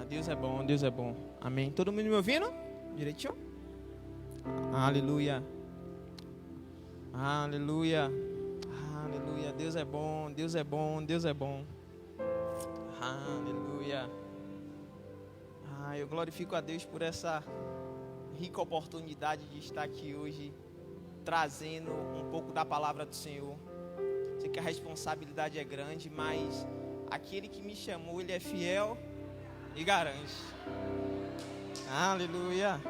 Deus é bom, Deus é bom. Amém. Todo mundo me ouvindo? Direitinho? Aleluia. Aleluia. Aleluia. Deus é bom, Deus é bom, Deus é bom. Aleluia. Eu glorifico a Deus por essa rica oportunidade de estar aqui hoje, trazendo um pouco da palavra do Senhor. Sei que a responsabilidade é grande, mas aquele que me chamou, Ele é fiel e garante. Aleluia.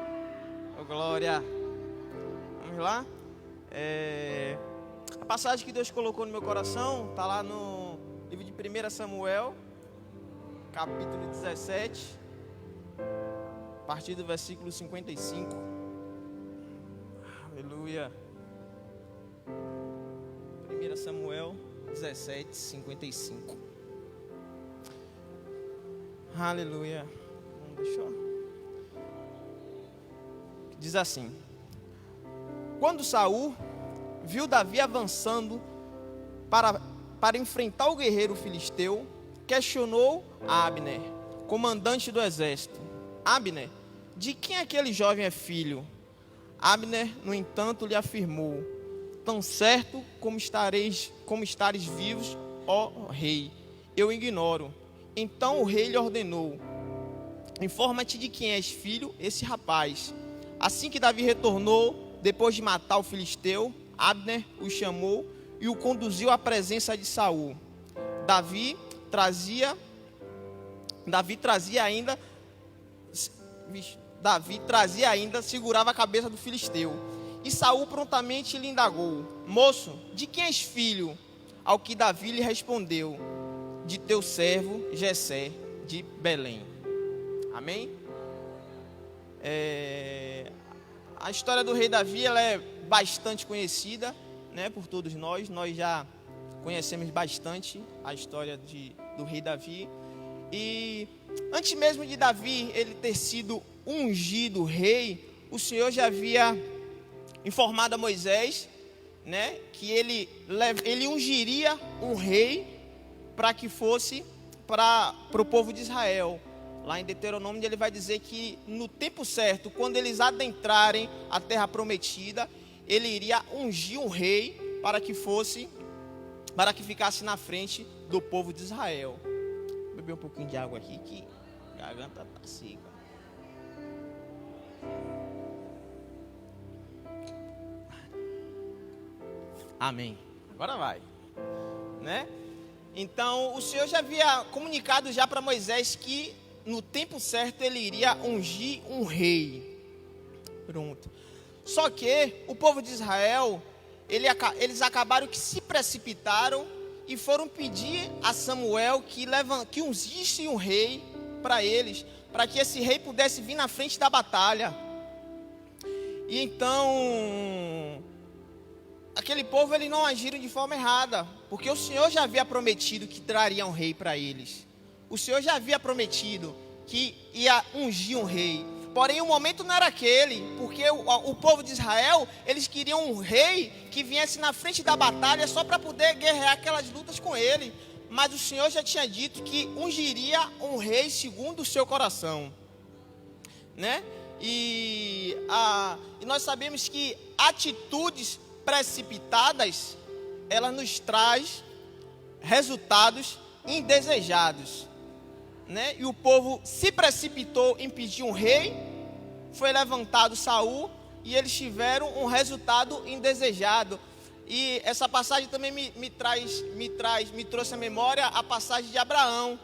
Oh, glória. Vamos lá? A passagem que Deus colocou no meu coração está lá no livro de 1 Samuel, capítulo 17, a partir do versículo 55. Aleluia. 1 Samuel 17, 55. Aleluia. Deixa eu... Diz assim: quando Saul viu Davi avançando para enfrentar o guerreiro filisteu, questionou a Abner, comandante do exército: Abner, de quem aquele jovem é filho? Abner, no entanto, lhe afirmou: tão certo como estares vivos, ó rei, eu ignoro. Então o rei lhe ordenou: informa-te de quem és filho esse rapaz. Assim que Davi retornou, depois de matar o filisteu, Abner o chamou e o conduziu à presença de Saul. Davi trazia ainda, segurava a cabeça do filisteu. E Saul prontamente lhe indagou: moço, de quem és filho? Ao que Davi lhe respondeu: de teu servo Jessé de Belém. Amém? A história do rei Davi, ela é bastante conhecida, né, por todos nós. Nós já conhecemos bastante a história do rei Davi. E antes mesmo de Davi ele ter sido ungido rei, o Senhor já havia informado a Moisés, né, que ele ungiria um rei para que fosse para o povo de Israel. Lá em Deuteronômio ele vai dizer que no tempo certo, quando eles adentrarem a terra prometida, ele iria ungir um rei para que ficasse na frente do povo de Israel. Vou beber um pouquinho de água aqui, que a garganta está seca. Amém. Agora vai, né? Então o Senhor já havia comunicado já para Moisés que no tempo certo ele iria ungir um rei. Pronto. Só que o povo de Israel, eles acabaram que se precipitaram e foram pedir a Samuel que ungisse um rei para eles, para que esse rei pudesse vir na frente da batalha. E então aquele povo, eles não agiram de forma errada, porque o Senhor já havia prometido que traria um rei para eles. O Senhor já havia prometido que ia ungir um rei. Porém, o momento não era aquele, porque o povo de Israel, eles queriam um rei que viesse na frente da batalha só para poder guerrear aquelas lutas com ele. Mas o Senhor já tinha dito que ungiria um rei segundo o seu coração, né? E nós sabemos que atitudes precipitadas, elas nos traz resultados indesejados, né? E o povo se precipitou em pedir um rei, foi levantado Saul e eles tiveram um resultado indesejado. E essa passagem também me trouxe à memória a passagem de Abraão,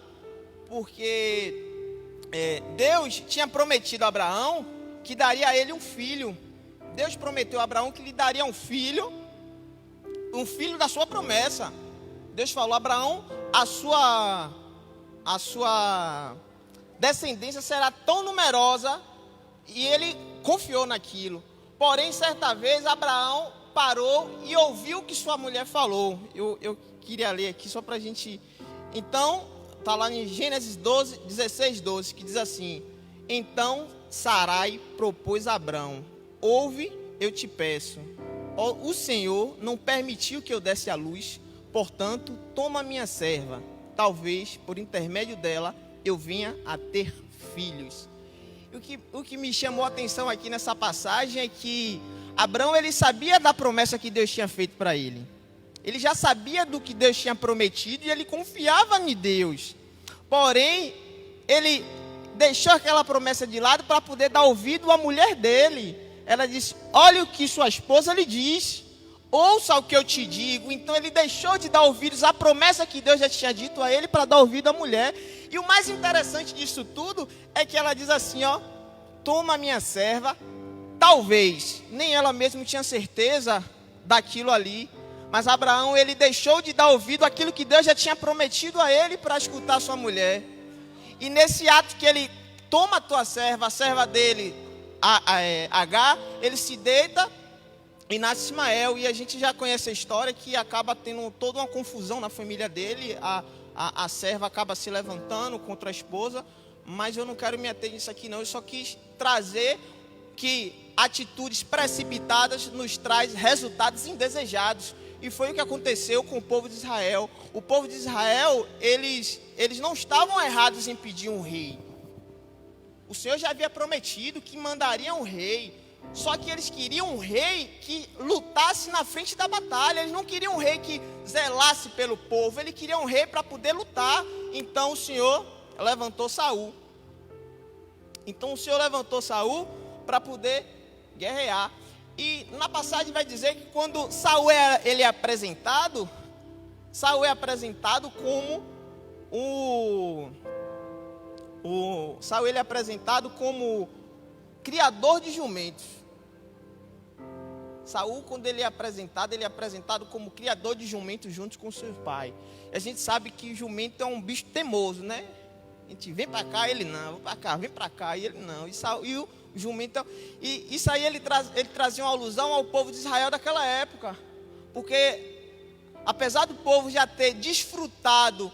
porque Deus tinha prometido a Abraão que daria a ele um filho. Deus prometeu a Abraão que lhe daria um filho da sua promessa. Deus falou: Abraão, a sua descendência será tão numerosa, e ele confiou naquilo. Porém, certa vez, Abraão parou e ouviu o que sua mulher falou. Eu queria ler aqui só para a gente... Então, está lá em Gênesis 16, 12, que diz assim: então Sarai propôs a Abraão: ouve, eu te peço. O Senhor não permitiu que eu desse à luz, portanto, toma minha serva. Talvez, por intermédio dela, eu venha a ter filhos. O que me chamou a atenção aqui nessa passagem é que Abraão, ele sabia da promessa que Deus tinha feito para ele. Ele já sabia do que Deus tinha prometido e ele confiava em Deus. Porém, ele deixou aquela promessa de lado para poder dar ouvido à mulher dele. Ela disse: olha o que sua esposa lhe diz, ouça o que eu te digo. Então ele deixou de dar ouvidos à promessa que Deus já tinha dito a ele para dar ouvido à mulher. E o mais interessante disso tudo é que ela diz assim, ó: toma minha serva. Talvez, nem ela mesma tinha certeza daquilo ali, mas Abraão, ele deixou de dar ouvido àquilo que Deus já tinha prometido a ele para escutar sua mulher. E nesse ato que ele toma a tua serva, a serva dele, Agar, ele se deita e nasce Ismael. E a gente já conhece a história que acaba tendo toda uma confusão na família dele. A serva acaba se levantando contra a esposa. Mas eu não quero me ater nisso aqui não. Eu só quis trazer que atitudes precipitadas nos traz resultados indesejados. E foi o que aconteceu com o povo de Israel. O povo de Israel, eles não estavam errados em pedir um rei. O Senhor já havia prometido que mandaria um rei. Só que eles queriam um rei que lutasse na frente da batalha. Eles não queriam um rei que zelasse pelo povo. Eles queriam um rei para poder lutar. Então o Senhor levantou Saul. Para poder guerrear. E na passagem vai dizer que quando Saul é apresentado como Saul é apresentado como criador de jumentos. Saul, quando ele é apresentado como criador de jumentos junto com seu pai. E a gente sabe que jumento é um bicho teimoso, né? A gente vem para cá, ele não, para cá, vem para cá, e ele não. E o jumento, e isso aí ele trazia uma alusão ao povo de Israel daquela época. Porque apesar do povo já ter desfrutado,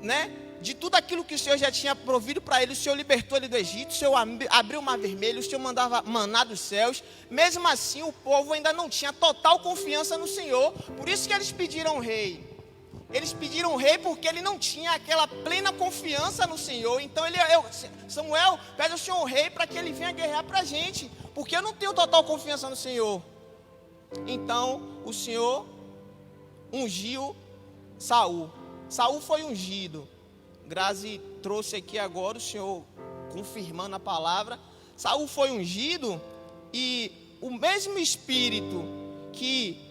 né, de tudo aquilo que o Senhor já tinha provido para ele, o Senhor libertou ele do Egito, o Senhor abriu o mar vermelho, o Senhor mandava maná dos céus. Mesmo assim o povo ainda não tinha total confiança no Senhor. Por isso que eles pediram um rei. Eles pediram um rei porque ele não tinha aquela plena confiança no Senhor. Então Samuel, pede ao Senhor um rei para que ele venha guerrear para a gente, porque eu não tenho total confiança no Senhor. Então o Senhor ungiu Saul. Saul foi ungido. Grazi trouxe aqui agora o Senhor confirmando a palavra. Saul foi ungido e o mesmo espírito que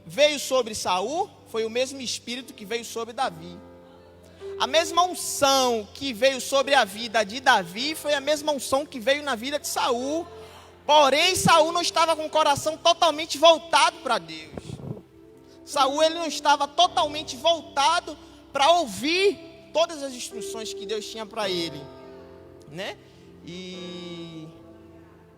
veio sobre Saul foi o mesmo espírito que veio sobre Davi. A mesma unção que veio sobre a vida de Davi foi a mesma unção que veio na vida de Saul. Porém, Saul não estava com o coração totalmente voltado para Deus. Saul, ele não estava totalmente voltado para ouvir todas as instruções que Deus tinha para ele, né? E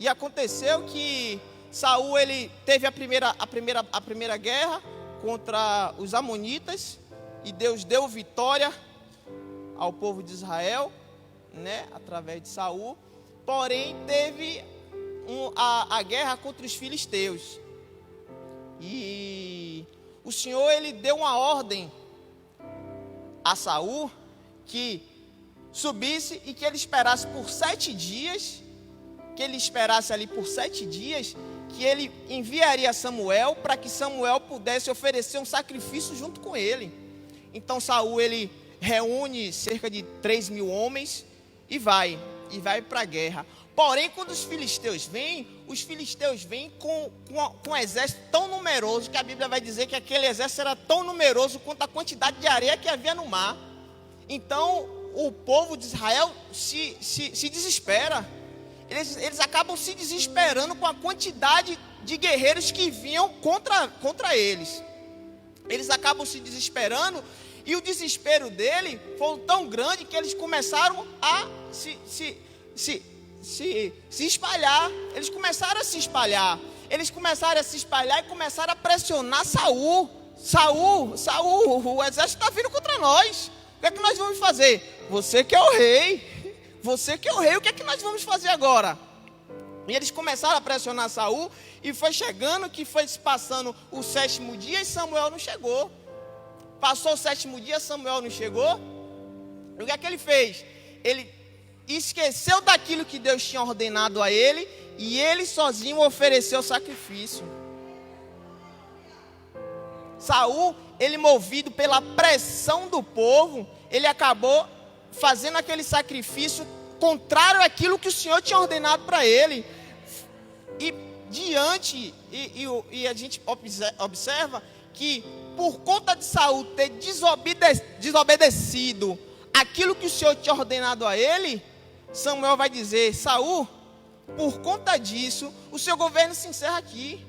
aconteceu que Saul, ele teve a primeira guerra contra os amonitas, e Deus deu vitória ao povo de Israel, né, através de Saul. Porém teve a guerra contra os filisteus, e o Senhor, ele deu uma ordem a Saul que subisse e que ele esperasse por 7 dias, que ele enviaria Samuel para que Samuel pudesse oferecer um sacrifício junto com ele. Então Saul, ele reúne cerca de 3.000 homens e vai para a guerra. Porém, quando os filisteus vêm com um exército tão numeroso que a Bíblia vai dizer que aquele exército era tão numeroso quanto a quantidade de areia que havia no mar. Então o povo de Israel se desespera. Eles acabam se desesperando com a quantidade de guerreiros que vinham contra eles. Eles acabam se desesperando, e o desespero dele foi tão grande que eles começaram a se espalhar. Eles começaram a se espalhar e começaram a pressionar Saul. Saul, o exército está vindo contra nós. O que é que nós vamos fazer? Você que é o rei. O que é que nós vamos fazer agora? E eles começaram a pressionar Saul, e foi chegando que foi se passando o 7º dia e Samuel não chegou. Passou o 7º dia, Samuel não chegou. E o que é que ele fez? ele esqueceu daquilo que Deus tinha ordenado a ele, e ele sozinho ofereceu sacrifício. Saul, ele movido pela pressão do povo, ele acabou fazendo aquele sacrifício contrário àquilo que o Senhor tinha ordenado para ele. E a gente observa que por conta de Saul ter desobedecido aquilo que o Senhor tinha ordenado a ele, Samuel vai dizer: Saul, por conta disso, o seu governo se encerra aqui.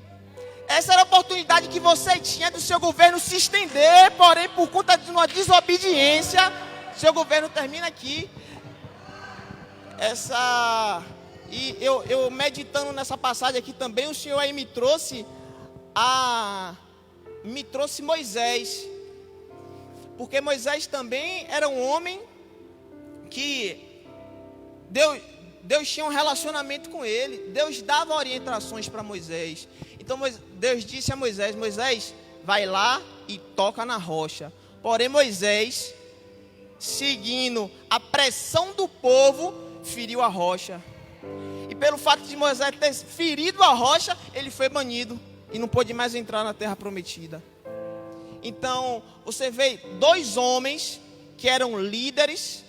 Essa era a oportunidade que você tinha do seu governo se estender, porém, por conta de uma desobediência, seu governo termina aqui. E eu meditando nessa passagem aqui também, o Senhor aí me trouxe Moisés. Porque Moisés também era um homem que Deus tinha um relacionamento com ele. Deus dava orientações para Moisés. Então Deus disse a Moisés: Moisés, vai lá e toca na rocha. Porém Moisés, seguindo a pressão do povo, feriu a rocha. E pelo fato de Moisés ter ferido a rocha, ele foi banido e não pôde mais entrar na terra prometida. Então você vê dois homens que eram líderes,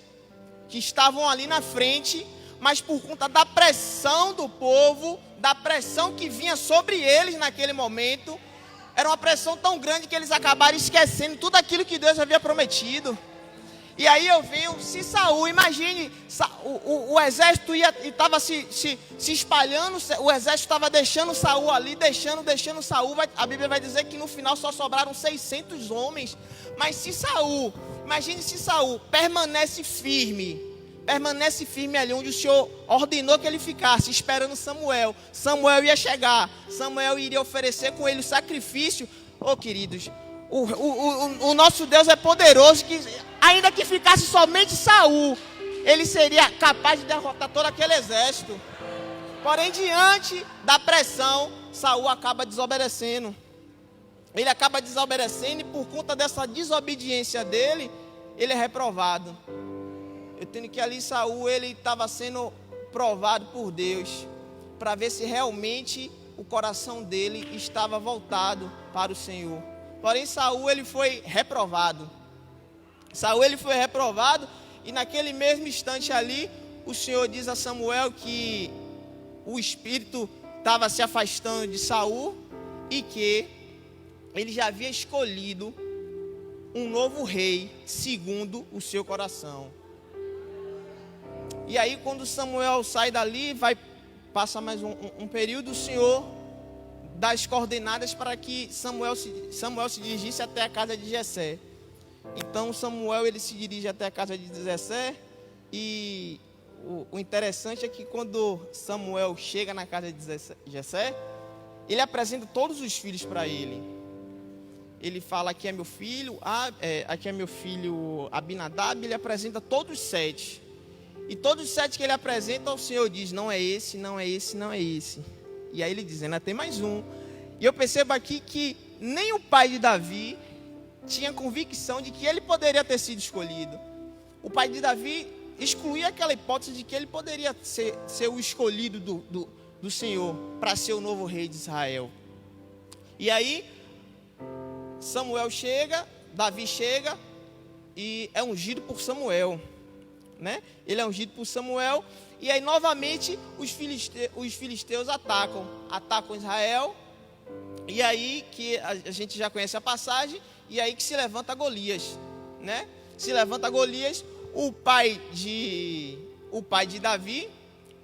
que estavam ali na frente, mas por conta da pressão do povo, da pressão que vinha sobre eles naquele momento, era uma pressão tão grande que eles acabaram esquecendo tudo aquilo que Deus havia prometido. E aí eu venho, se Saul, imagine, o exército estava se espalhando, o exército estava deixando Saul ali, deixando Saul, a Bíblia vai dizer que no final só sobraram 600 homens. Mas se Saul, imagine se Saul permanece firme ali onde o Senhor ordenou que ele ficasse, esperando Samuel. Samuel ia chegar, Samuel iria oferecer com ele o sacrifício. Oh, queridos, o nosso Deus é poderoso, que ainda que ficasse somente Saul, ele seria capaz de derrotar todo aquele exército. Porém, diante da pressão, Saul acaba desobedecendo. Ele acaba desobedecendo, e por conta dessa desobediência dele, ele é reprovado. Eu tenho que ali Saul, ele estava sendo provado por Deus, para ver se realmente o coração dele estava voltado para o Senhor. Porém, Saul, ele foi reprovado. E naquele mesmo instante ali, o Senhor diz a Samuel que o espírito estava se afastando de Saul e que ele já havia escolhido um novo rei segundo o seu coração. E aí, quando Samuel sai dali, passa mais um período, o Senhor dá as coordenadas para que Samuel se dirigisse até a casa de Jessé. Então Samuel, ele se dirige até a casa de Jessé, e o interessante é que quando Samuel chega na casa de Jessé, ele apresenta todos os filhos para ele. Ele fala: aqui é meu filho, aqui é meu filho Abinadab. Ele apresenta todos os 7. E todos os 7 que ele apresenta, o Senhor diz: não é esse, não é esse, não é esse. E aí ele diz: ainda tem mais um. E eu percebo aqui que nem o pai de Davi tinha convicção de que ele poderia ter sido escolhido. O pai de Davi excluía aquela hipótese de que ele poderia ser o escolhido do Senhor para ser o novo rei de Israel. E aí Davi chega e é ungido por Samuel, né? Ele é ungido por Samuel, e aí novamente os filisteus atacam Israel. E aí que a gente já conhece a passagem, e aí que se levanta Golias, né? Se levanta Golias, o pai de Davi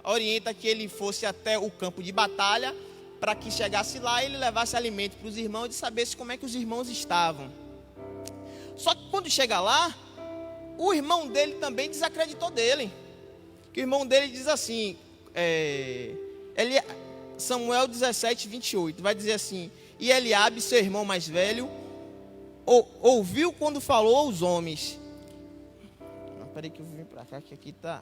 orienta que ele fosse até o campo de batalha, para que chegasse lá e ele levasse alimento para os irmãos, e sabesse como é que os irmãos estavam. Só que quando chega lá, o irmão dele também desacreditou dele. Que o irmão dele diz assim, Samuel 17, 28, vai dizer assim: e Eliabe, seu irmão mais velho, ouviu quando falou aos homens. Peraí que eu vim para cá, que aqui está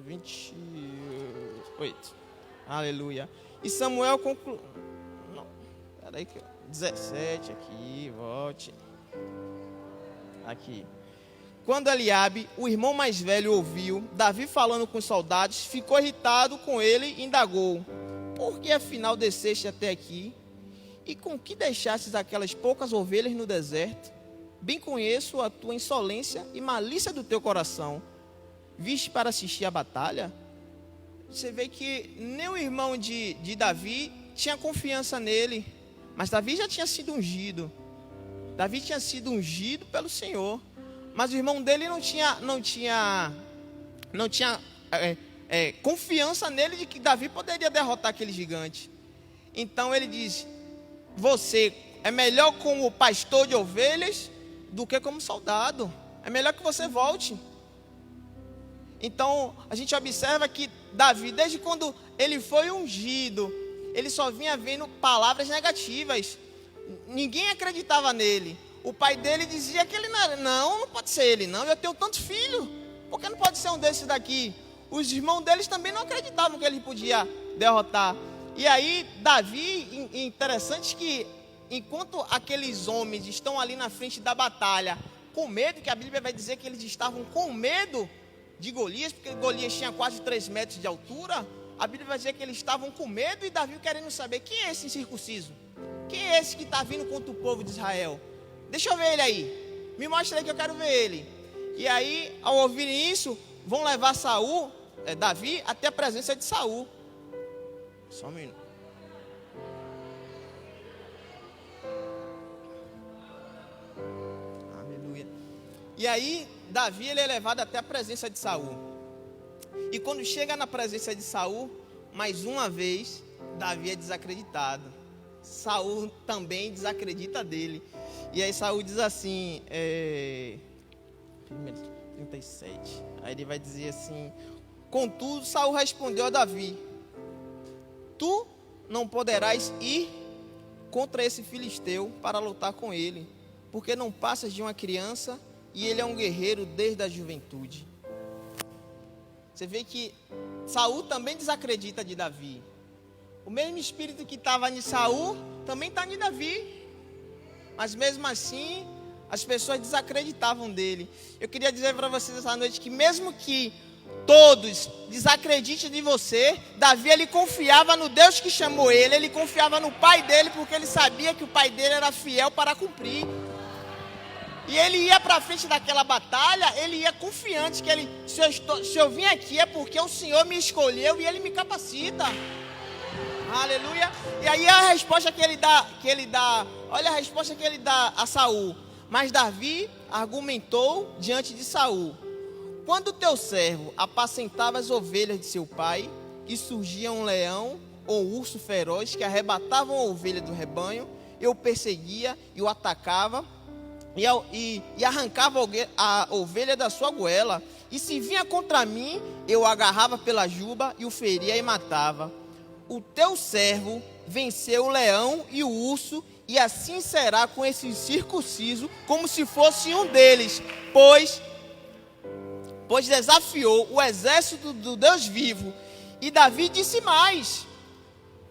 28. Aleluia. E Samuel concluiu. Não, peraí que 17 aqui, volte. Aqui. Quando Eliabe, o irmão mais velho, ouviu Davi falando com os soldados, ficou irritado com ele e indagou: por que afinal desceste até aqui? E com que deixastes aquelas poucas ovelhas no deserto? Bem conheço a tua insolência e malícia do teu coração. Viste para assistir a batalha? Você vê que nem o irmão de Davi tinha confiança nele, mas Davi já tinha sido ungido. Davi tinha sido ungido pelo Senhor, mas o irmão dele não tinha confiança nele de que Davi poderia derrotar aquele gigante. Então ele diz: você é melhor como pastor de ovelhas do que como soldado. É melhor que você volte. Então a gente observa que Davi, desde quando ele foi ungido, ele só vinha vendo palavras negativas. Ninguém acreditava nele. O pai dele dizia que ele não pode ser ele, não. Eu tenho tantos filhos, por que não pode ser um desses daqui? Os irmãos deles também não acreditavam que ele podia derrotar. E aí Davi, interessante que enquanto aqueles homens estão ali na frente da batalha com medo, que a Bíblia vai dizer que eles estavam com medo de Golias, porque Golias tinha quase 3 metros de altura. A Bíblia vai dizer que eles estavam com medo, e Davi querendo saber: quem é esse incircunciso? Quem é esse que está vindo contra o povo de Israel? Deixa eu ver ele aí, me mostra aí que eu quero ver ele. E aí, ao ouvirem isso, vão levar Davi até a presença de Saul. Só um minuto. Aleluia. E aí Davi, ele é levado até a presença de Saul. E quando chega na presença de Saul, mais uma vez Davi é desacreditado. Saul também desacredita dele. E aí Saul diz assim, 37. Aí ele vai dizer assim: contudo, Saul respondeu a Davi: tu não poderás ir contra esse filisteu para lutar com ele, porque não passas de uma criança e ele é um guerreiro desde a juventude. Você vê que Saul também desacredita de Davi. O mesmo espírito que estava em Saul também está em Davi. Mas mesmo assim, as pessoas desacreditavam dele. Eu queria dizer para vocês essa noite que mesmo que todos desacreditem de você, Davi, ele confiava no Deus que chamou ele confiava no pai dele, porque ele sabia que o pai dele era fiel para cumprir. E ele ia para frente daquela batalha, ele ia confiante que se eu vim aqui é porque o Senhor me escolheu e ele me capacita. Aleluia. E aí a resposta que ele dá, olha a resposta que ele dá a Saul. Mas Davi argumentou diante de Saul: quando o teu servo apacentava as ovelhas de seu pai, e surgia um leão ou um urso feroz que arrebatavam a ovelha do rebanho, eu o perseguia e o atacava e arrancava a ovelha da sua goela. E se vinha contra mim, eu o agarrava pela juba e o feria e matava. O teu servo venceu o leão e o urso, e assim será com esse incircunciso, como se fosse um deles, pois desafiou o exército do Deus vivo. E Davi disse mais: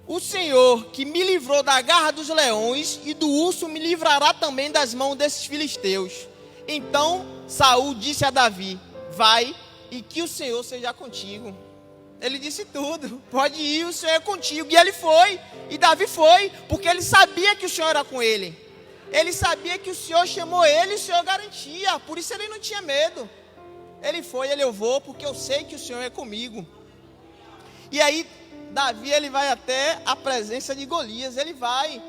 o Senhor que me livrou da garra dos leões e do urso me livrará também das mãos desses filisteus. Então Saul disse a Davi: vai, e que o Senhor seja contigo. Ele disse tudo: pode ir, o Senhor é contigo. E ele foi, e Davi foi, porque ele sabia que o Senhor era com ele. Ele sabia que o Senhor chamou ele, e o Senhor garantia. Por isso ele não tinha medo. Ele foi, eu vou, porque eu sei que o Senhor é comigo. E aí Davi, ele vai até a presença de Golias. Ele vai,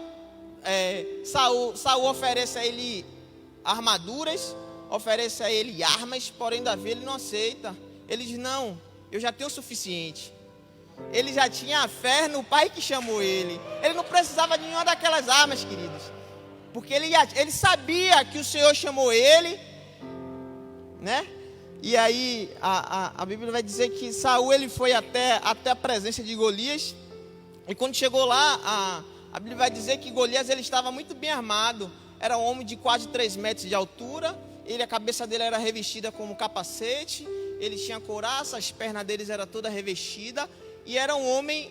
Saul oferece a ele armaduras, oferece a ele armas, porém Davi, ele não aceita. Ele diz: não, eu já tenho o suficiente. Ele já tinha a fé no pai que chamou ele. Ele não precisava de nenhuma daquelas armas, queridos, porque ele sabia que o Senhor chamou ele, né? E aí a Bíblia vai dizer que Saul, ele foi até a presença de Golias. E quando chegou lá, a Bíblia vai dizer que Golias, ele estava muito bem armado. Era um homem de quase 3 metros de altura. A cabeça dele era revestida como capacete. Ele tinha couraça, as pernas deles eram toda revestida. E era um homem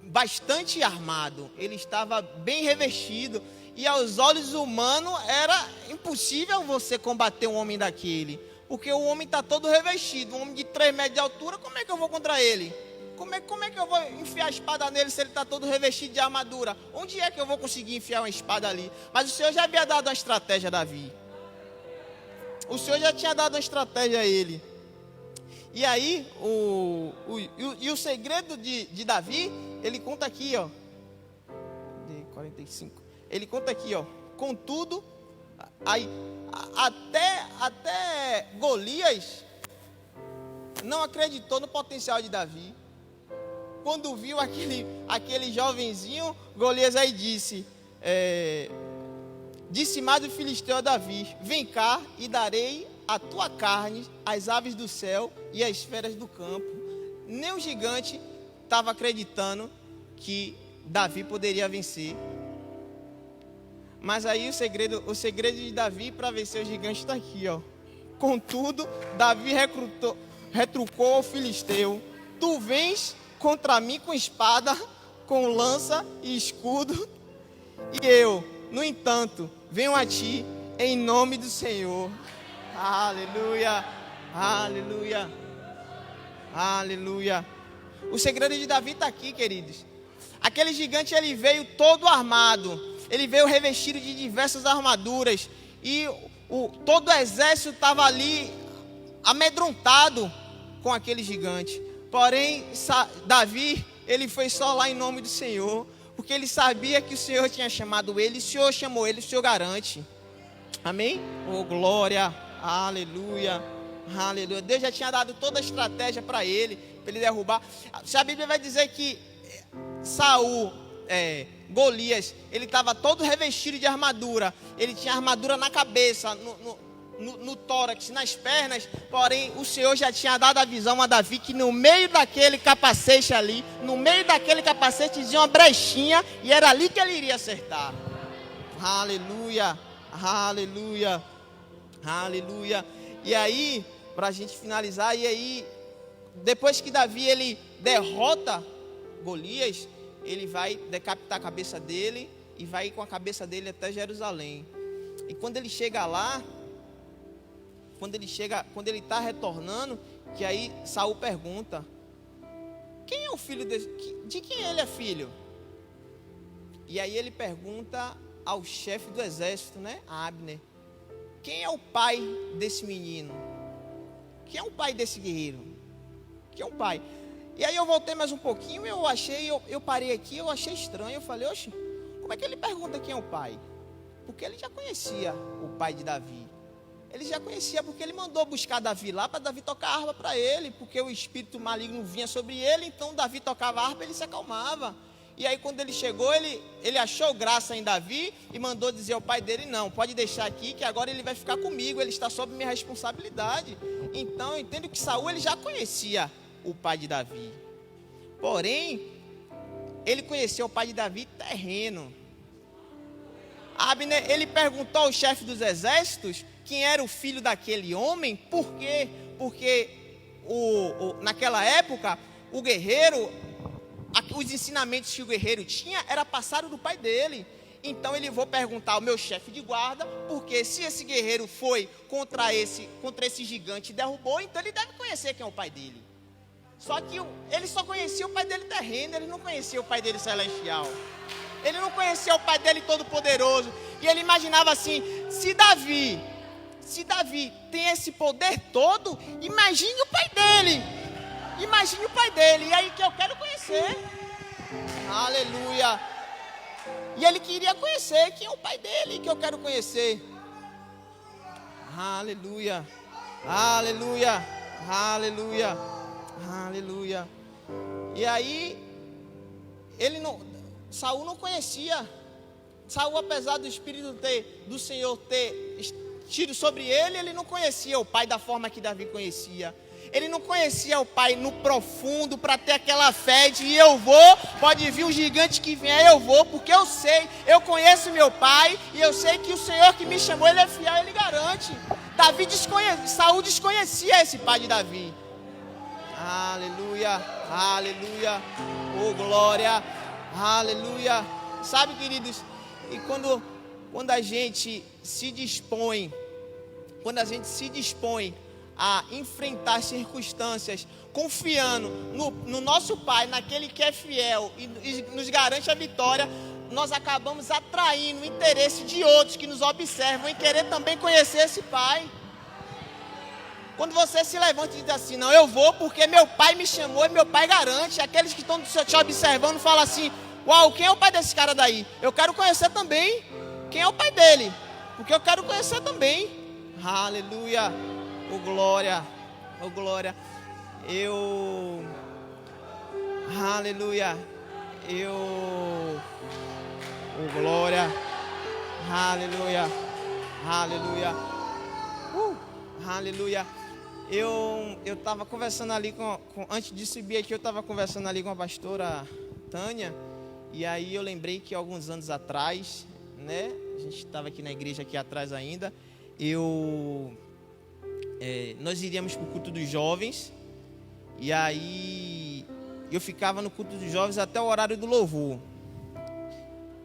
bastante armado. Ele estava bem revestido. E aos olhos humanos era impossível você combater um homem daquele. Porque o homem está todo revestido. Um homem de 3 metros de altura, como é que eu vou contra ele? Como é que eu vou enfiar a espada nele se ele está todo revestido de armadura? Onde é que eu vou conseguir enfiar uma espada ali? Mas o Senhor já havia dado uma estratégia a Davi. O Senhor já tinha dado uma estratégia a ele. E aí, o segredo de Davi, ele conta aqui, ó. 45. Ele conta aqui, ó. Contudo, aí, até Golias não acreditou no potencial de Davi. Quando viu aquele jovenzinho, Golias aí disse: disse mais o filisteu a Davi: vem cá e darei a tua carne às aves do céu e às feras do campo. Nem o gigante estava acreditando que Davi poderia vencer. Mas aí o segredo de Davi para vencer o gigante está aqui, ó. Contudo, Davi retrucou ao filisteu: tu vens contra mim com espada, com lança e escudo, e eu, no entanto, venho a ti em nome do Senhor. Aleluia, aleluia, aleluia. O segredo de Davi está aqui, queridos. Aquele gigante, ele veio todo armado, ele veio revestido de diversas armaduras, e todo o exército estava ali amedrontado com aquele gigante. Porém, Davi, ele foi só lá em nome do Senhor, porque ele sabia que o Senhor tinha chamado ele. O Senhor chamou ele, o Senhor garante. Amém? Oh, glória, aleluia, aleluia. Deus já tinha dado toda a estratégia para ele derrubar. Se a Bíblia vai dizer que Golias, ele estava todo revestido de armadura, ele tinha armadura na cabeça, no tórax, nas pernas, porém o Senhor já tinha dado a visão a Davi que no meio daquele capacete ali, no meio daquele capacete tinha uma brechinha, e era ali que ele iria acertar. Aleluia, aleluia, aleluia. E aí, para a gente finalizar, e aí, depois que Davi ele derrota Golias, ele vai decapitar a cabeça dele e vai ir com a cabeça dele até Jerusalém. E quando ele chega lá, quando ele está retornando, que aí Saul pergunta: quem é o filho de quem ele é filho? E aí ele pergunta ao chefe do exército, né, Abner: quem é o pai desse menino? Quem é o pai desse guerreiro? Quem é o pai? E aí eu voltei mais um pouquinho, eu parei aqui, eu achei estranho. Eu falei: oxe, como é que ele pergunta quem é o pai? Porque ele já conhecia o pai de Davi. Ele já conhecia, porque ele mandou buscar Davi lá para Davi tocar harpa para ele, porque o espírito maligno vinha sobre ele. Então Davi tocava harpa, ele se acalmava. E aí quando ele chegou, ele achou graça em Davi e mandou dizer ao pai dele: não, pode deixar aqui, que agora ele vai ficar comigo, ele está sob minha responsabilidade. Então eu entendo que Saul, ele já conhecia o pai de Davi, porém ele conheceu o pai de Davi terreno. Abner, ele perguntou ao chefe dos exércitos quem era o filho daquele homem. Por quê? Porque naquela época, o guerreiro, os ensinamentos que o guerreiro tinha, era passado do pai dele. Então ele vou perguntar ao meu chefe de guarda, porque se esse guerreiro foi contra esse gigante e derrubou, então ele deve conhecer quem é o pai dele. Só que ele só conhecia o pai dele terreno, ele não conhecia o pai dele celestial. Ele não conhecia o pai dele todo poderoso. E ele imaginava assim: se Davi tem esse poder todo, imagine o pai dele. Imagine o pai dele. E aí que eu quero conhecer. Aleluia. E ele queria conhecer quem é o pai dele, que eu quero conhecer. Aleluia. Aleluia. Aleluia. Aleluia. E aí Saul não conhecia. Saul, apesar do Espírito do Senhor ter tido sobre ele, ele não conhecia o pai da forma que Davi conhecia. Ele não conhecia o pai no profundo para ter aquela fé de pode vir o gigante que vier, eu vou, porque eu conheço meu pai e eu sei que o Senhor que me chamou, ele é fiel, ele garante. Saul desconhecia esse pai de Davi. Aleluia, aleluia, oh glória, aleluia. Sabe, queridos, e quando a gente se dispõe a enfrentar circunstâncias, confiando no nosso Pai, naquele que é fiel e nos garante a vitória, nós acabamos atraindo o interesse de outros que nos observam em querer também conhecer esse Pai. Quando você se levanta e diz assim, não, eu vou porque meu pai me chamou e meu pai garante. Aqueles que estão te observando falam assim, uau, quem é o pai desse cara daí? Eu quero conhecer também. Quem é o pai dele? Porque eu quero conhecer também. Aleluia. Oh glória. Oh glória. Aleluia. Oh glória. Aleluia. Aleluia. Aleluia. Eu estava conversando ali antes de subir aqui, eu estava conversando ali com a pastora Tânia, e aí eu lembrei que alguns anos atrás, né, a gente estava aqui na igreja aqui atrás ainda, nós iríamos para o culto dos jovens, e aí eu ficava no culto dos jovens até o horário do louvor.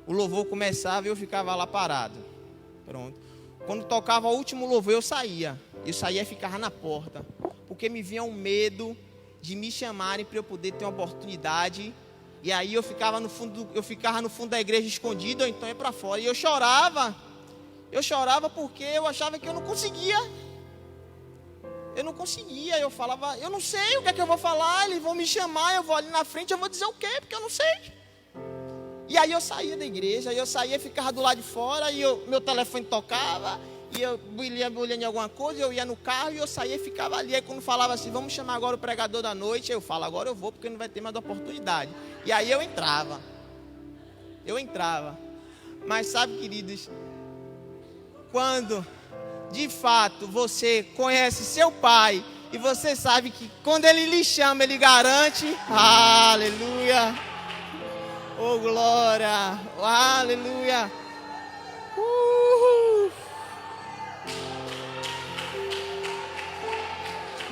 O louvor começava e eu ficava lá parado. Pronto. Quando tocava o último louvor, eu saía e ficava na porta, porque me vinha um medo de me chamarem para eu poder ter uma oportunidade. E aí eu ficava no fundo da igreja escondido, ou então ia para fora. E eu chorava porque eu achava que eu não conseguia. Eu falava, eu não sei o que é que eu vou falar, eles vão me chamar, eu vou ali na frente, eu vou dizer o quê? Porque eu não sei. E aí eu saía da igreja, ficava do lado de fora, e meu telefone tocava, e eu ia olhando em alguma coisa, eu ia no carro, e eu saía e ficava ali. Aí quando falava assim, vamos chamar agora o pregador da noite, eu falo, agora eu vou, porque não vai ter mais oportunidade. E aí eu entrava. Mas sabe, queridos, quando de fato você conhece seu pai, e você sabe que quando ele lhe chama, ele garante, aleluia. Oh glória, oh, aleluia.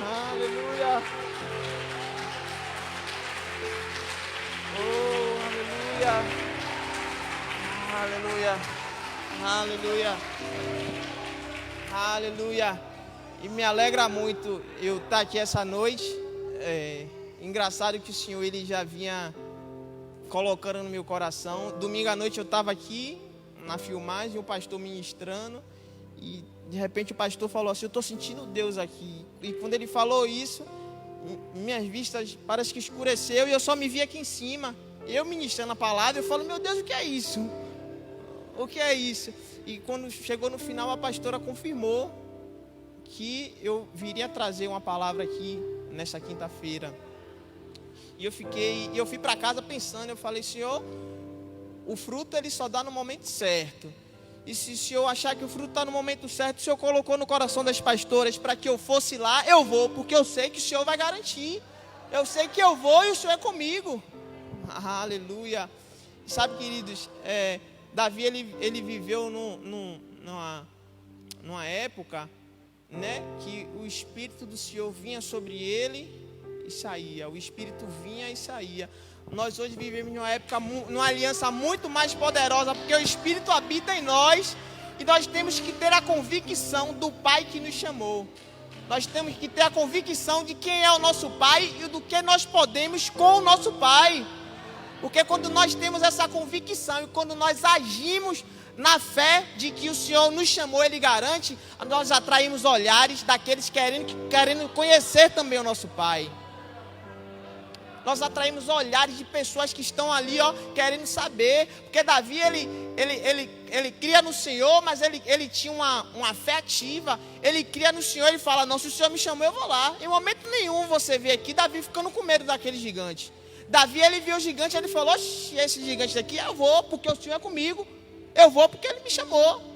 Aleluia. Oh, aleluia. Aleluia. Aleluia. E me alegra muito eu estar aqui essa noite. Engraçado que o Senhor ele já vinha colocando no meu coração. Domingo à noite eu estava aqui na filmagem, o pastor ministrando, e de repente o pastor falou assim, eu estou sentindo Deus aqui. E quando ele falou isso, minhas vistas parece que escureceu, e eu só me vi aqui em cima, eu ministrando a palavra. Eu falo, meu Deus, o que é isso? O que é isso? E quando chegou no final, a pastora confirmou que eu viria trazer uma palavra aqui nessa quinta-feira. E eu fui para casa pensando, eu falei, Senhor, o fruto ele só dá no momento certo. E se o Senhor achar que o fruto está no momento certo, o Senhor colocou no coração das pastoras para que eu fosse lá, eu vou, porque eu sei que o Senhor vai garantir. Eu sei que eu vou e o Senhor é comigo. Aleluia. Sabe, queridos, Davi ele viveu numa época, né, que o Espírito do Senhor vinha sobre ele e saía, o Espírito vinha e saía. Nós hoje vivemos numa época, numa aliança muito mais poderosa, porque o Espírito habita em nós, e nós temos que ter a convicção do Pai que nos chamou. Nós temos que ter a convicção de quem é o nosso Pai e do que nós podemos com o nosso Pai. Porque quando nós temos essa convicção e quando nós agimos na fé de que o Senhor nos chamou, Ele garante, nós atraímos olhares daqueles querendo conhecer também o nosso Pai. Nós atraímos olhares de pessoas que estão ali, querendo saber. Porque Davi, ele cria no Senhor, mas ele tinha uma fé ativa. Ele cria no Senhor, ele fala, não, se o Senhor me chamou, eu vou lá. Em momento nenhum você vê aqui Davi ficando com medo daquele gigante. Davi, ele viu o gigante, ele falou, oxe, esse gigante daqui, eu vou, porque o Senhor é comigo. Eu vou porque Ele me chamou.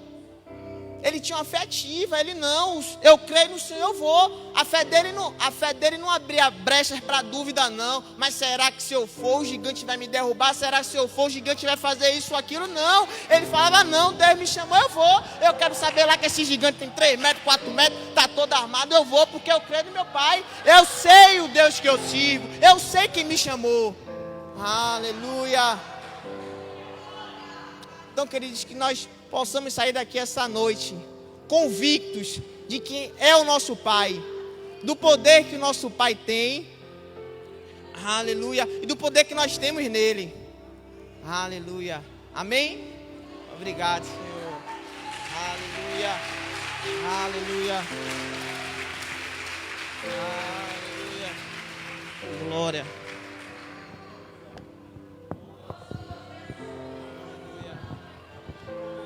Ele tinha uma fé ativa, ele não, eu creio no Senhor, eu vou. A fé dele não abria brechas para dúvida, não. Mas será que se eu for, o gigante vai me derrubar? Será que se eu for, o gigante vai fazer isso ou aquilo? Não. Ele falava, não, Deus me chamou, eu vou. Eu quero saber lá que esse gigante tem 3 metros, 4 metros, está todo armado, eu vou, porque eu creio no meu Pai. Eu sei o Deus que eu sirvo, eu sei quem me chamou. Aleluia. Então, queridos, que nós possamos sair daqui essa noite convictos de quem é o nosso Pai, do poder que o nosso Pai tem, aleluia, e do poder que nós temos nele, aleluia, amém? Obrigado, Senhor, aleluia, aleluia, aleluia, glória.